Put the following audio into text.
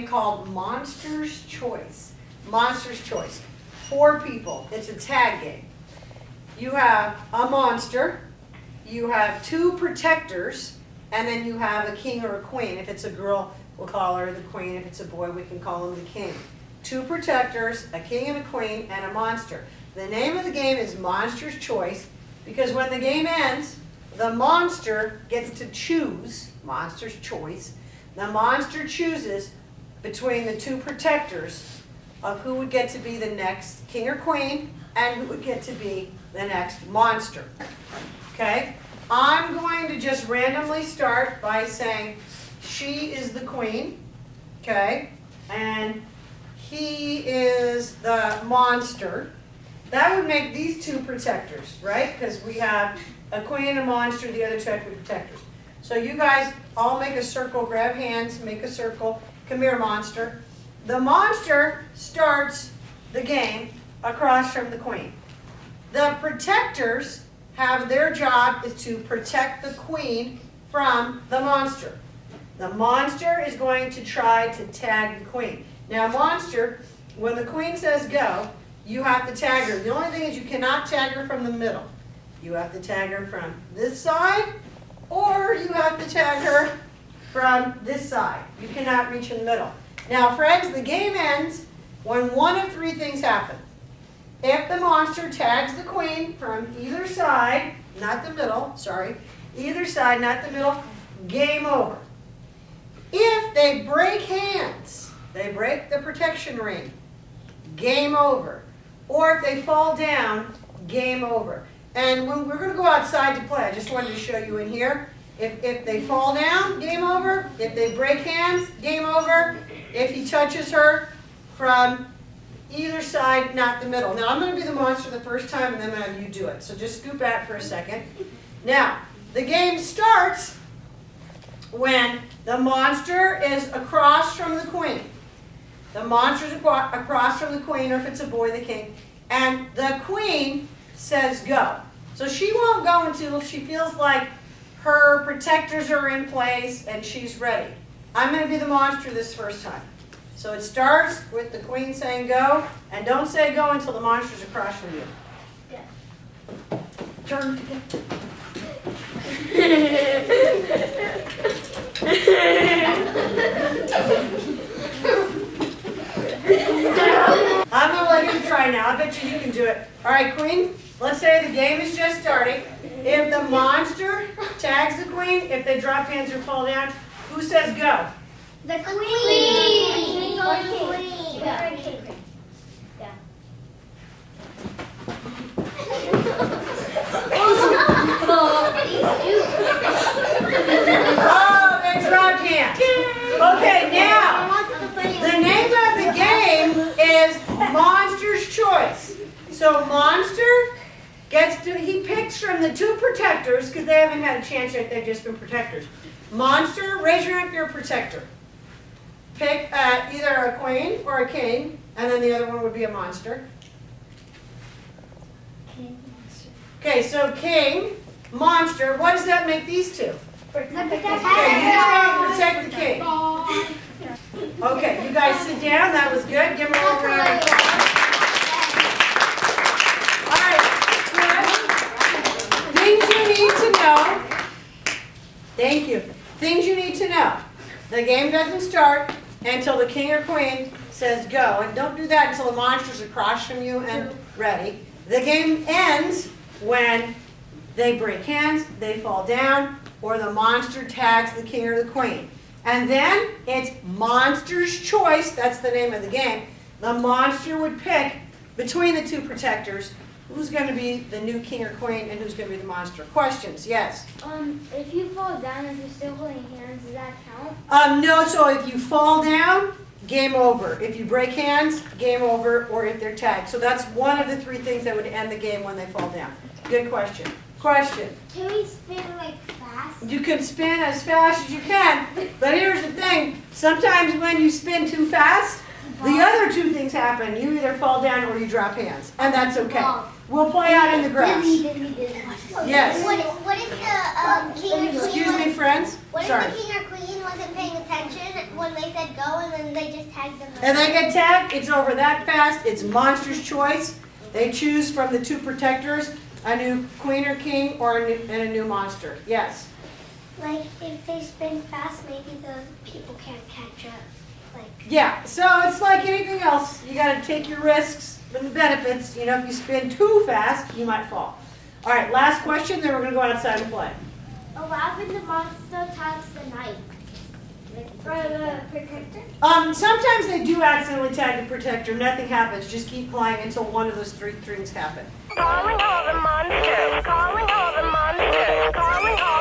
called Monster's Choice. Monster's Choice. 4 people. It's a tag game. You have a monster, you have 2 protectors, and then you have a king or a queen. If it's a girl, we'll call her the queen. If it's a boy, we can call him the king. 2 protectors, a king and a queen, and a monster. The name of the game is Monster's Choice because when the game ends, the monster gets to choose, Monster's Choice, the monster chooses between the 2 protectors of who would get to be the next king or queen and who would get to be the next monster. Okay? I'm going to just randomly start by saying she is the queen, okay? And he is the monster. That would make these 2 protectors, right? Because we have a queen and a monster, the other 2 have to be protectors. So you guys all make a circle, grab hands, make a circle. Come here, monster. The monster starts the game across from the queen. The protectors have their job is to protect the queen from the monster. The monster is going to try to tag the queen. Now, monster, when the queen says go, you have to tag her. The only thing is you cannot tag her from the middle. You have to tag her from this side, or you have to tag her from this side. You cannot reach in the middle. Now, friends, the game ends when one of 3 things happen. If the monster tags the queen from either side, not the middle, sorry, either side, not the middle, game over. If they break hands, they break the protection ring, game over. Or if they fall down, game over. And when we're going to go outside to play, I just wanted to show you in here. If they fall down, game over. If they break hands, game over. If he touches her from either side, not the middle. Now, I'm going to be the monster the first time, and then I'm going to have you do it. So just scoot back for a second. Now, the game starts when the monster is across from the queen. The monster's across from the queen, or if it's a boy, the king. And the queen says go. So she won't go until she feels like her protectors are in place and she's ready. I'm going to be the monster this first time. So it starts with the queen saying go, and don't say go until the monster's across from you. Yeah. Turn. I'm going to let you try now. I bet you can do it. All right, queen, let's say the game is just starting. If the monster tags the queen, if they drop hands or fall down, who says go? The queen. The queen. Yeah. Yeah. Oh, they dropped hands. Okay, now, the name of the game is Monster's Choice. So Monster gets to, he picks from the 2 protectors, because they haven't had a chance yet, they've just been protectors. Monster, raise your hand if you're a protector. Pick either a queen or a king, and then the other one would be a monster. Okay, so king, monster, what does that make these 2? Okay, you try and protect the king. Okay, you guys sit down. That was good. Give them a little round of applause. All right, things you need to know. Thank you. Things you need to know. The game doesn't start until the king or queen says go. And don't do that until the monster's across from you and ready. The game ends when they break hands, they fall down, or the monster tags the king or the queen. And then it's Monster's Choice. That's the name of the game. The monster would pick between the 2 protectors who's going to be the new king or queen and who's going to be the monster. Questions? Yes? If you fall down and you're still holding hands, does that count? No, so if you fall down, game over. If you break hands, game over, or if they're tagged. So that's one of the 3 things that would end the game when they fall down. Good question. Question. Can we spin like fast? You can spin as fast as you can, but here's the thing. Sometimes when you spin too fast, The other two things happen. You either fall down or you drop hands. And that's okay. We'll play out in the grass. Yes. What if the king or queen Excuse me, friends? What if Sorry. the king or queen wasn't paying attention when they said go and then they just tagged them? And they get tagged, it's over that fast. It's monster's choice. They choose from the two protectors, a new queen or king or and a new monster. Yes. Like if they spin fast, maybe the people can't catch up. Like Yeah, so it's like anything else. You got to take your risks and the benefits. You know, if you spin too fast, you might fall. All right, last question, then we're going to go outside and play. What happens if the monster tags the knight? Or the protector? Sometimes they do accidentally tag the protector. Nothing happens. Just keep playing until one of those three things happen. Calling all the monsters, calling all the monsters, calling all